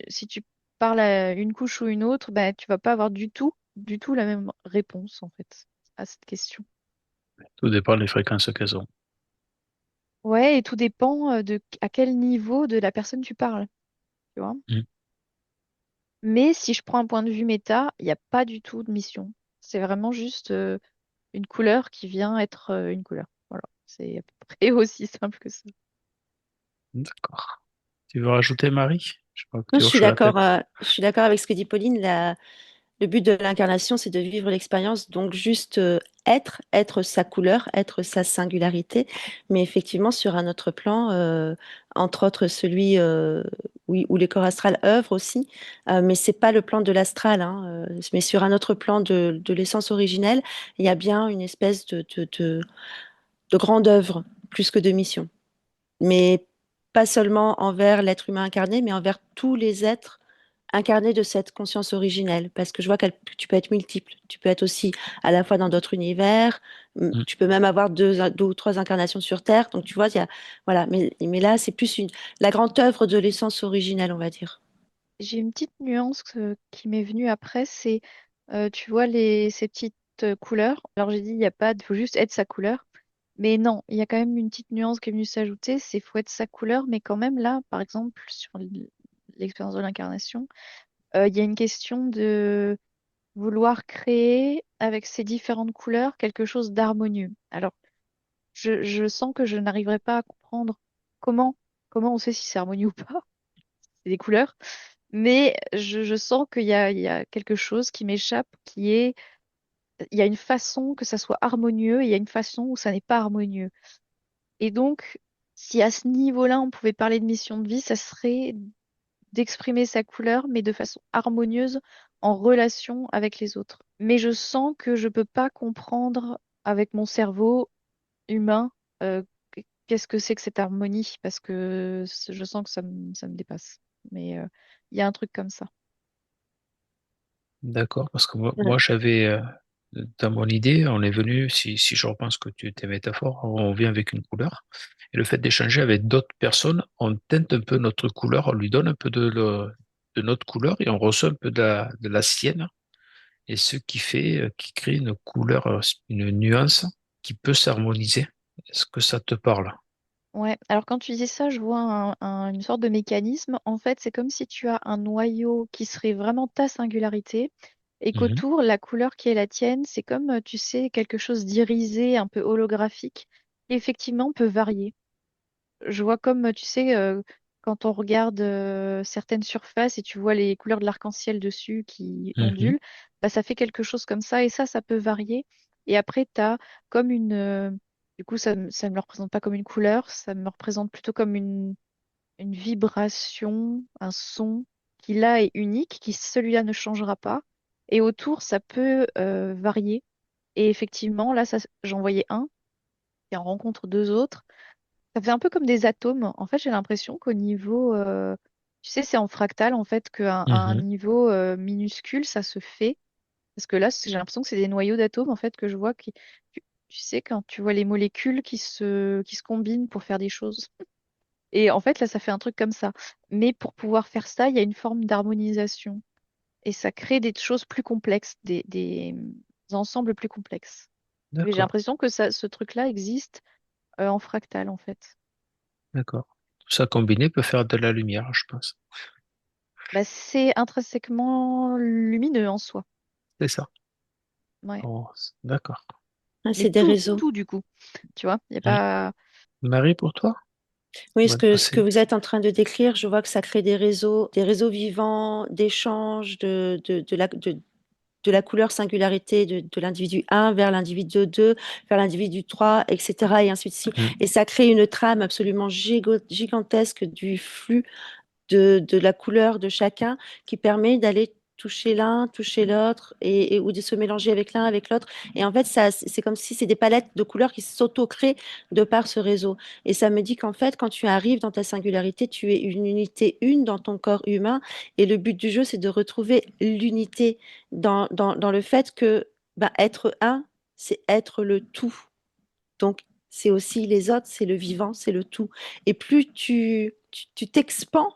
si tu parles à une couche ou une autre, ben, tu vas pas avoir du tout la même réponse, en fait, à cette question. Tout dépend des fréquences qu'elles ont. Ouais, et tout dépend de à quel niveau de la personne tu parles, tu vois. Mhm. Mais si je prends un point de vue méta, il n'y a pas du tout de mission. C'est vraiment juste une couleur qui vient être une couleur. Voilà, c'est à peu près aussi simple que ça. D'accord. Tu veux rajouter, Marie? Je crois que Non, tu hoches la tête. je suis d'accord avec ce que dit Pauline. Le but de l'incarnation, c'est de vivre l'expérience, donc juste être sa couleur, être sa singularité, mais effectivement sur un autre plan, entre autres celui oui, où les corps astrales œuvrent aussi, mais c'est pas le plan de l'astral, hein, mais sur un autre plan de l'essence originelle, il y a bien une espèce de grande œuvre plus que de mission, mais pas seulement envers l'être humain incarné, mais envers tous les êtres incarnés de cette conscience originelle. Parce que je vois que tu peux être multiple. Tu peux être aussi à la fois dans d'autres univers. Mhm. Tu peux même avoir deux ou trois incarnations sur Terre. Donc tu vois, il y a, voilà. Mais là, c'est plus la grande œuvre de l'essence originelle, on va dire. J'ai une petite nuance qui m'est venue après, c'est, tu vois, ces petites couleurs. Alors j'ai dit, il y a pas, faut juste être sa couleur. Mais non, il y a quand même une petite nuance qui est venue s'ajouter, c'est faut être sa couleur, mais quand même là, par exemple, sur l'expérience de l'incarnation, il y a une question de vouloir créer avec ces différentes couleurs quelque chose d'harmonieux. Alors, je sens que je n'arriverai pas à comprendre comment, comment on sait si c'est harmonieux ou pas. C'est des couleurs. Mais je sens il y a quelque chose qui m'échappe, il y a une façon que ça soit harmonieux et il y a une façon où ça n'est pas harmonieux. Et donc, si à ce niveau-là, on pouvait parler de mission de vie, ça serait d'exprimer sa couleur, mais de façon harmonieuse en relation avec les autres. Mais je sens que je peux pas comprendre avec mon cerveau humain euh, qu'est-ce que c'est que cette harmonie, parce que je sens que ça me dépasse. Mais il y a un truc comme ça. D'accord, parce que Voilà. moi j'avais, dans mon idée, on est venu, si je repense que tu tes métaphores, on vient avec une couleur. Et le fait d'échanger avec d'autres personnes, on teinte un peu notre couleur, on lui donne un peu de notre couleur et on reçoit un peu de la sienne. Et ce qui fait, qui crée une couleur, une nuance qui peut s'harmoniser. Est-ce que ça te parle? Ouais, alors quand tu dis ça, je vois une sorte de mécanisme. En fait, c'est comme si tu as un noyau qui serait vraiment ta singularité et Mhm, qu'autour, la couleur qui est la tienne, c'est comme, tu sais, quelque chose d'irisé, un peu holographique, qui effectivement peut varier. Je vois comme, tu sais, quand on regarde certaines surfaces et tu vois les couleurs de l'arc-en-ciel dessus qui mhm, ondulent, bah, ça fait quelque chose comme ça et ça peut varier. Et après, tu as comme du coup, ça ne me représente pas comme une couleur, ça me représente plutôt comme une vibration, un son qui là est unique, qui celui-là ne changera pas. Et autour, ça peut varier. Et effectivement, là, j'en voyais un et en rencontre deux autres. Ça fait un peu comme des atomes. En fait, j'ai l'impression qu'au niveau, tu sais, c'est en fractal, en fait, qu'à un mhm. niveau minuscule, ça se fait. Parce que là, j'ai l'impression que c'est des noyaux d'atomes, en fait, que je vois tu sais, quand tu vois les molécules qui se combinent pour faire des choses. Et en fait, là, ça fait un truc comme ça. Mais pour pouvoir faire ça, il y a une forme d'harmonisation. Et ça crée des choses plus complexes, des ensembles plus complexes. Mais j'ai D'accord, l'impression que ce truc-là existe en fractal, en fait. d'accord. Tout ça combiné peut faire de la lumière, je pense. Bah, c'est intrinsèquement lumineux en soi. C'est ça. Ouais. Oh, d'accord. Ah, Mais c'est des réseaux. tout du coup. Tu vois, il n'y a Hmm. pas. Marie, pour toi? Oui, On va ce que passer. vous êtes en train de décrire, je vois que ça crée des réseaux vivants, d'échanges, de la couleur singularité de l'individu 1 vers l'individu 2, vers l'individu 3, etc. et ainsi de suite. Hmm. Et ça crée une trame absolument gigantesque du flux de la couleur de chacun qui permet d'aller toucher l'un, toucher l'autre ou de se mélanger avec l'un, avec l'autre. Et en fait, ça, c'est comme si c'est des palettes de couleurs qui s'auto-créent de par ce réseau. Et ça me dit qu'en fait, quand tu arrives dans ta singularité, tu es une unité une dans ton corps humain. Et le but du jeu, c'est de retrouver l'unité dans le fait que bah, être un, c'est être le tout. Donc, c'est aussi les autres, c'est le vivant, c'est le tout. Et plus tu t'expands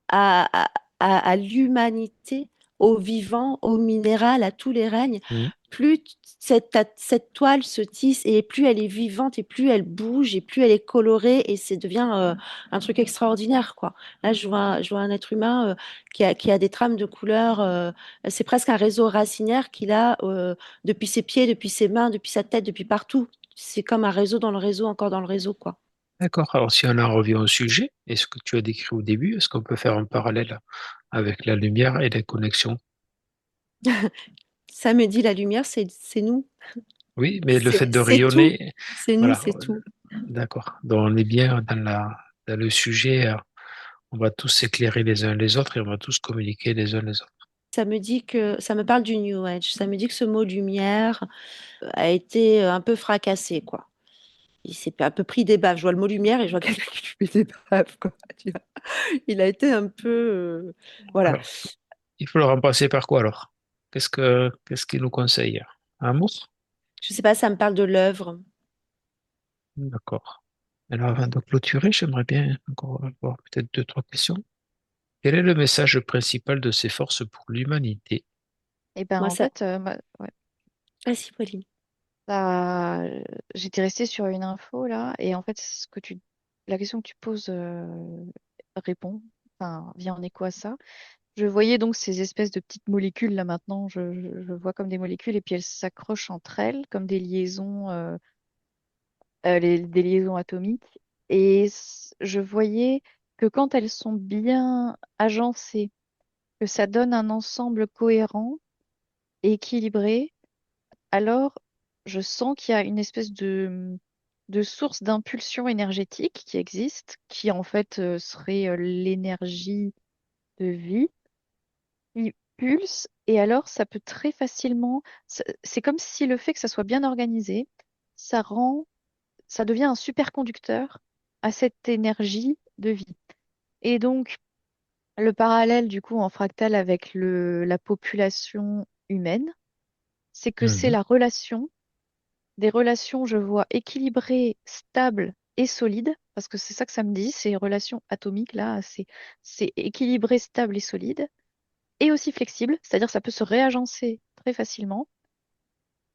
à, à l'humanité, au vivant, au minéral, à tous les règnes, Hmm. plus cette toile se tisse et plus elle est vivante et plus elle bouge et plus elle est colorée et ça devient un truc extraordinaire, quoi. Là, je vois un être humain qui a des trames de couleurs. C'est presque un réseau racinaire qu'il a depuis ses pieds, depuis ses mains, depuis sa tête, depuis partout. C'est comme un réseau dans le réseau, encore dans le réseau, quoi. D'accord. Alors, si on en revient au sujet, et ce que tu as décrit au début, est-ce qu'on peut faire un parallèle avec la lumière et les connexions? Ça me dit la lumière, c'est nous. Oui, mais le fait de C'est tout. rayonner, C'est nous, voilà, c'est tout. d'accord. Donc, on est bien dans le sujet, on va tous s'éclairer les uns les autres et on va tous communiquer les uns les autres. Ça me dit que ça me parle du New Age. Ça me dit que ce mot lumière a été un peu fracassé, quoi. Il s'est un peu pris des baffes. Je vois le mot lumière et je vois quelqu'un qui lui fait des baffes, quoi. Tu vois. Il a été un peu, voilà. Alors, il faut le remplacer par quoi alors? Qu'est-ce qu'il nous conseille? Amour? Je sais pas, ça me parle de l'œuvre. D'accord. Alors, avant de clôturer, j'aimerais bien encore avoir peut-être deux, trois questions. Quel est le message principal de ces forces pour l'humanité? Et ben Moi, en ça. fait, ouais, Ah si, Pauline. ça, j'étais restée sur une info là, et en fait, la question que tu poses répond, enfin, vient en écho à ça. Je voyais donc ces espèces de petites molécules là maintenant, je vois comme des molécules, et puis elles s'accrochent entre elles comme des liaisons, des liaisons atomiques. Et je voyais que quand elles sont bien agencées, que ça donne un ensemble cohérent et équilibré, alors je sens qu'il y a une espèce de source d'impulsion énergétique qui existe, qui en fait serait l'énergie de vie, qui pulse, et alors ça peut très facilement, c'est comme si le fait que ça soit bien organisé, ça rend, ça devient un superconducteur à cette énergie de vie. Et donc, le parallèle du coup en fractal avec la population humaine, c'est que c'est Mhm. la relation, des relations, je vois, équilibrées, stables et solides, parce que c'est ça que ça me dit, ces relations atomiques là, c'est équilibré, stable et solide, et aussi flexible, c'est-à-dire ça peut se réagencer très facilement.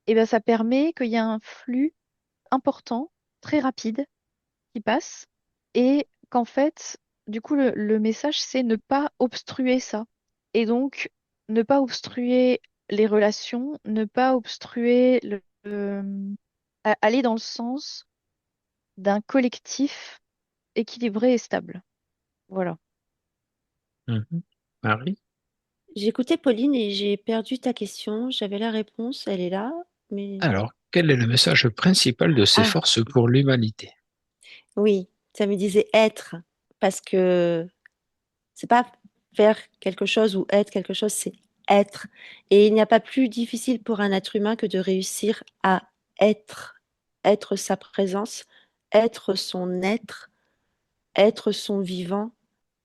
Et bien ça permet qu'il y ait un flux important, très rapide, qui passe, et qu'en fait, du coup, le message, c'est ne pas obstruer ça. Et donc, ne pas obstruer les relations, ne pas obstruer aller dans le sens d'un collectif équilibré et stable. Voilà. Mhm. Marie? J'ai écouté Pauline et j'ai perdu ta question. J'avais la réponse, elle est là, mais Alors, quel est le message principal de ces ah forces pour l'humanité? oui, ça me disait être parce que c'est pas faire quelque chose ou être quelque chose, c'est être. Et il n'y a pas plus difficile pour un être humain que de réussir à être, être sa présence, être son vivant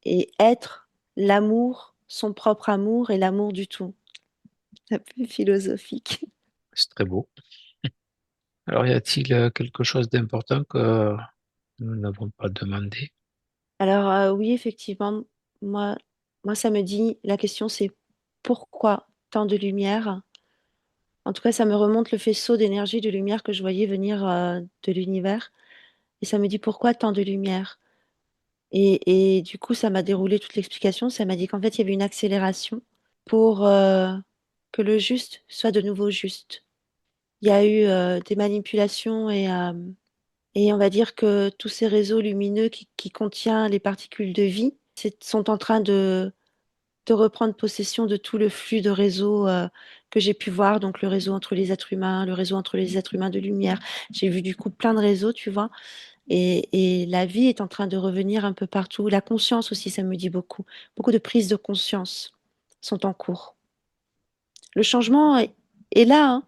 et être l'amour, son propre amour et l'amour du tout. C'est un peu philosophique. C'est très beau. Alors, y a-t-il quelque chose d'important que nous n'avons pas demandé? Alors oui, effectivement, moi, moi, ça me dit, la question c'est pourquoi tant de lumière? En tout cas, ça me remonte le faisceau d'énergie, de lumière que je voyais venir de l'univers. Et ça me dit pourquoi tant de lumière? Et du coup, ça m'a déroulé toute l'explication. Ça m'a dit qu'en fait, il y avait une accélération pour que le juste soit de nouveau juste. Il y a eu des manipulations et on va dire que tous ces réseaux lumineux qui contiennent les particules de vie sont en train de reprendre possession de tout le flux de réseaux que j'ai pu voir, donc le réseau entre les êtres humains, le réseau entre les êtres humains de lumière. J'ai vu du coup plein de réseaux, tu vois, et la vie est en train de revenir un peu partout. La conscience aussi, ça me dit beaucoup. Beaucoup de prises de conscience sont en cours. Le changement est là,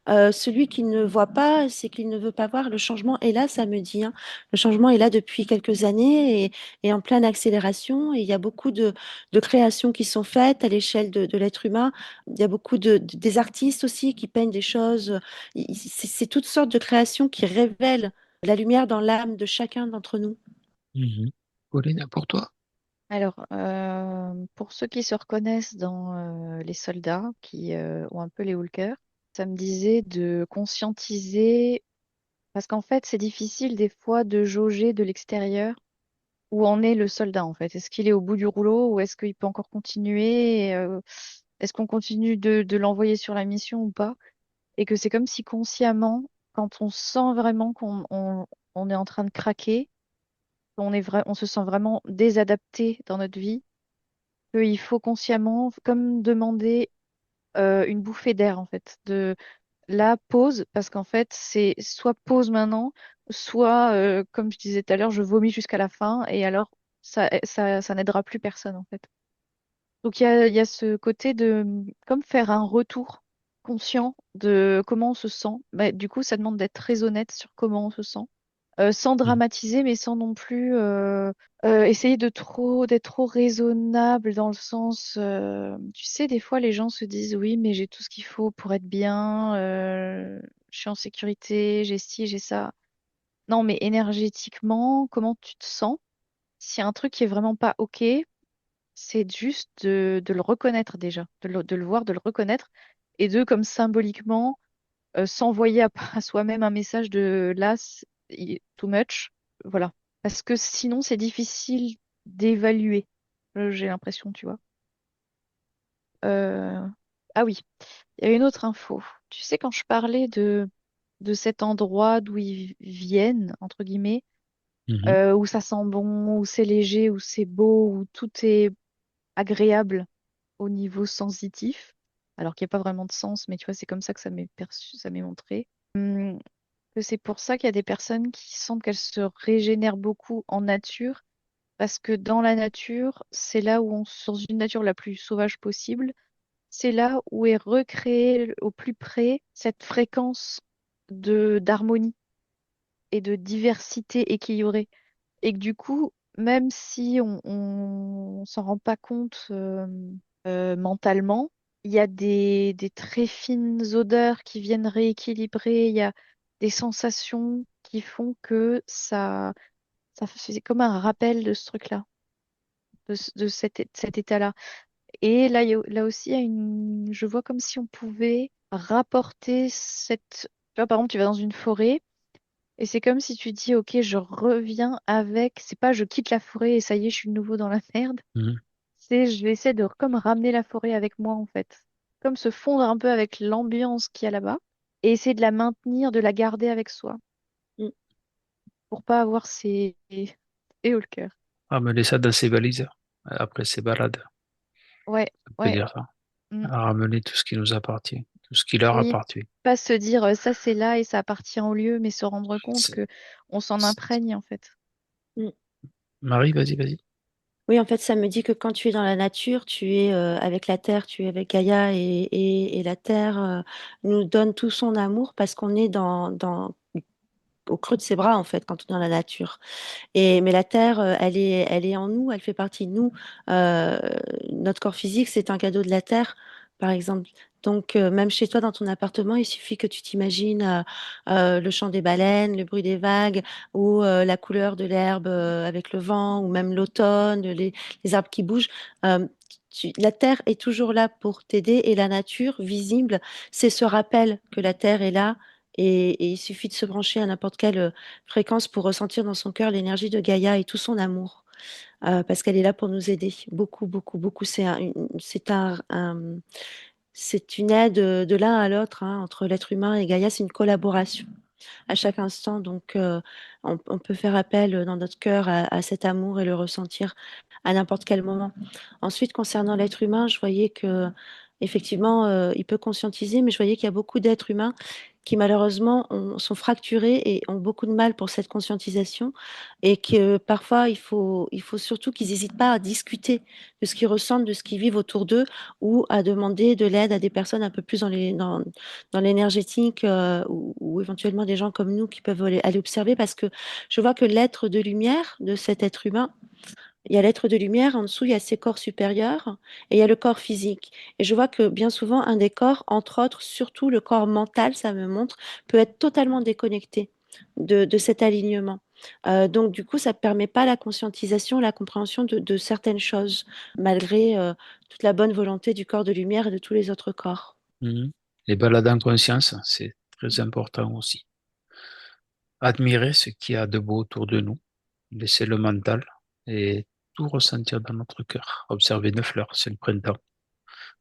hein. Celui qui ne voit pas, c'est qu'il ne veut pas voir. Le changement est là, ça me dit, hein. Le changement est là depuis quelques années et en pleine accélération. Et il y a beaucoup de créations qui sont faites à l'échelle de l'être humain. Il y a beaucoup des artistes aussi qui peignent des choses. C'est toutes sortes de créations qui révèlent la lumière dans l'âme de chacun d'entre nous. Mhm. Pauline, pour toi? Alors, pour ceux qui se reconnaissent dans les soldats, qui ont un peu les haut cœur, ça me disait de conscientiser, parce qu'en fait, c'est difficile des fois de jauger de l'extérieur où en est le soldat, en fait. Est-ce qu'il est au bout du rouleau ou est-ce qu'il peut encore continuer? Est-ce qu'on continue de l'envoyer sur la mission ou pas? Et que c'est comme si consciemment, quand on sent vraiment qu'on est en train de craquer, on se sent vraiment désadapté dans notre vie, qu'il faut consciemment, comme demander une bouffée d'air, en fait, de la pause, parce qu'en fait, c'est soit pause maintenant, soit, comme je disais tout à l'heure, je vomis jusqu'à la fin, et alors, ça n'aidera plus personne, en fait. Donc, il y a ce côté de, comme faire un retour conscient de comment on se sent. Bah, du coup, ça demande d'être très honnête sur comment on se sent. Sans Mhm. dramatiser, mais sans non plus essayer d'être trop raisonnable dans le sens, tu sais, des fois les gens se disent oui, mais j'ai tout ce qu'il faut pour être bien, je suis en sécurité, j'ai ci, j'ai ça. Non, mais énergétiquement, comment tu te sens? Si un truc qui est vraiment pas OK, c'est juste de le reconnaître déjà, de le voir, de le reconnaître, et de, comme symboliquement, s'envoyer à soi-même un message de là, too much, voilà. Parce que sinon, c'est difficile d'évaluer, j'ai l'impression, tu vois. Euh, Ah oui, il y a une autre info. Tu sais, quand je parlais de cet endroit d'où ils viennent, entre guillemets, Mhm. où ça sent bon, où c'est léger, où c'est beau, où tout est agréable au niveau sensitif, alors qu'il n'y a pas vraiment de sens, mais tu vois, c'est comme ça que ça m'est perçu, ça m'est montré. Que c'est pour ça qu'il y a des personnes qui sentent qu'elles se régénèrent beaucoup en nature, parce que dans la nature, c'est là où dans une nature la plus sauvage possible, c'est là où est recréée au plus près cette fréquence de d'harmonie et de diversité équilibrée. Et que du coup, même si on s'en rend pas compte mentalement, il y a des très fines odeurs qui viennent rééquilibrer, il y a des sensations qui font que ça c'est comme un rappel de ce truc-là, de cet état-là. Et là, là aussi, il y a je vois comme si on pouvait rapporter tu vois, par exemple, tu vas dans une forêt. Et c'est comme si tu dis, ok, je reviens avec, c'est pas je quitte la forêt et ça y est, je suis de nouveau dans la merde. Mhm. C'est je vais essayer de comme ramener la forêt avec moi en fait. Comme se fondre un peu avec l'ambiance qu'il y a là-bas et essayer de la maintenir, de la garder avec soi Mm. pour pas avoir ces et au cœur. Ramener ça dans ses valises après ses balades, Ouais, on peut ouais. dire ça. Mm. Ramener tout ce qui nous appartient, tout ce qui leur Oui, appartient. pas se dire ça c'est là et ça appartient au lieu, mais se rendre compte C'est- que on s'en c'est- imprègne en fait. Mm. Marie, vas-y, vas-y. Oui, en fait, ça me dit que quand tu es dans la nature, tu es avec la terre, tu es avec Gaïa et la terre nous donne tout son amour parce qu'on est au creux de ses bras, en fait, quand on est dans la nature. Mais la terre, elle est en nous, elle fait partie de nous. Euh, Notre corps physique, c'est un cadeau de la terre, par exemple. Donc, même chez toi, dans ton appartement, il suffit que tu t'imagines le chant des baleines, le bruit des vagues, ou la couleur de l'herbe avec le vent, ou même l'automne, les arbres qui bougent. Euh, la terre est toujours là pour t'aider, et la nature visible, c'est ce rappel que la terre est là. Et il suffit de se brancher à n'importe quelle fréquence pour ressentir dans son cœur l'énergie de Gaïa et tout son amour, parce qu'elle est là pour nous aider. Beaucoup, beaucoup, beaucoup. C'est c'est une aide de l'un à l'autre, hein, entre l'être humain et Gaïa, c'est une collaboration à chaque instant. Donc, on peut faire appel dans notre cœur à cet amour et le ressentir à n'importe quel moment. Ensuite, concernant l'être humain, je voyais que effectivement, il peut conscientiser, mais je voyais qu'il y a beaucoup d'êtres humains qui malheureusement sont fracturés et ont beaucoup de mal pour cette conscientisation et que parfois il faut surtout qu'ils n'hésitent pas à discuter de ce qu'ils ressentent, de ce qu'ils vivent autour d'eux ou à demander de l'aide à des personnes un peu plus dans l'énergétique ou éventuellement des gens comme nous qui peuvent aller observer parce que je vois que l'être de lumière de cet être humain, il y a l'être de lumière, en dessous, il y a ses corps supérieurs et il y a le corps physique. Et je vois que bien souvent, un des corps, entre autres, surtout le corps mental, ça me montre, peut être totalement déconnecté de cet alignement. Donc, du coup, ça ne permet pas la conscientisation, la compréhension de certaines choses, malgré toute la bonne volonté du corps de lumière et de tous les autres corps. Mhm. Les balades en conscience, c'est très important aussi. Admirer ce qu'il y a de beau autour de nous, laisser le mental et tout ressentir dans notre cœur. Observer une fleur, c'est le printemps.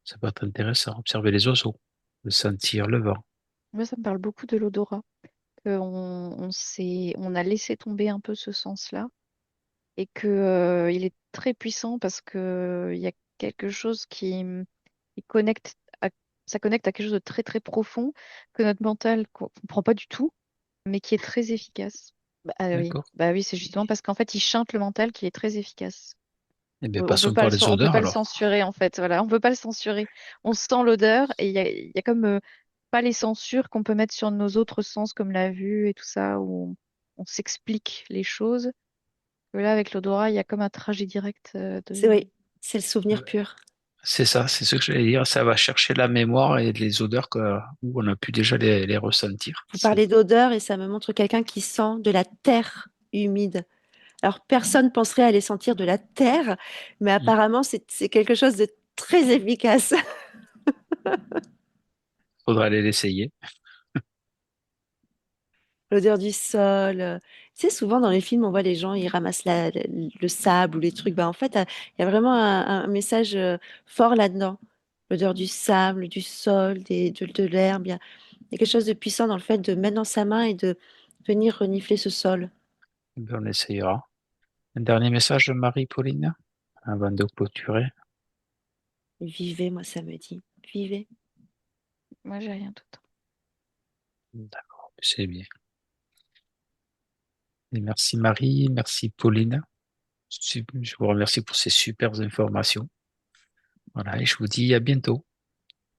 Ça peut être intéressant. Observer les oiseaux, de sentir le vent. Moi, ça me parle beaucoup de l'odorat. On a laissé tomber un peu ce sens-là et que, il est très puissant parce que il y a quelque chose qui connecte à, ça connecte à quelque chose de très très profond que notre mental comprend pas du tout, mais qui est très efficace. D'accord? Bah oui, c'est justement parce qu'en fait, il chante le mental qui est très efficace. Eh bien, On peut passons pas par les on peut odeurs pas le alors. censurer en fait. Voilà, on peut pas le censurer. On sent l'odeur et il y a comme pas les censures qu'on peut mettre sur nos autres sens comme la vue et tout ça où on s'explique les choses. Que là, avec l'odorat, il y a comme un trajet direct C'est de. oui, c'est le souvenir pur. C'est ça, c'est ce que j'allais dire. Ça va chercher la mémoire et les odeurs où on a pu déjà les ressentir. Vous parlez d'odeur et ça me montre quelqu'un qui sent de la terre humide. Alors, personne penserait aller sentir de la terre, mais Il apparemment, c'est quelque chose de très efficace. faudra aller l'essayer. L'odeur du sol. Tu sais, souvent dans les films, on voit les gens, ils ramassent le sable ou les trucs. Bah, en fait, il y a vraiment un message fort là-dedans. L'odeur du sable, du sol, de l'herbe. Il y a quelque chose de puissant dans le fait de mettre dans sa main et de venir renifler ce sol. Eh bien, on essayera. Un dernier message de Marie-Pauline avant de clôturer. Vivez, moi, ça me dit. Vivez. Moi, j'ai rien d'autre. D'accord, c'est bien. Et merci Marie, merci Pauline. Je vous remercie pour ces super informations. Voilà, et je vous dis à bientôt.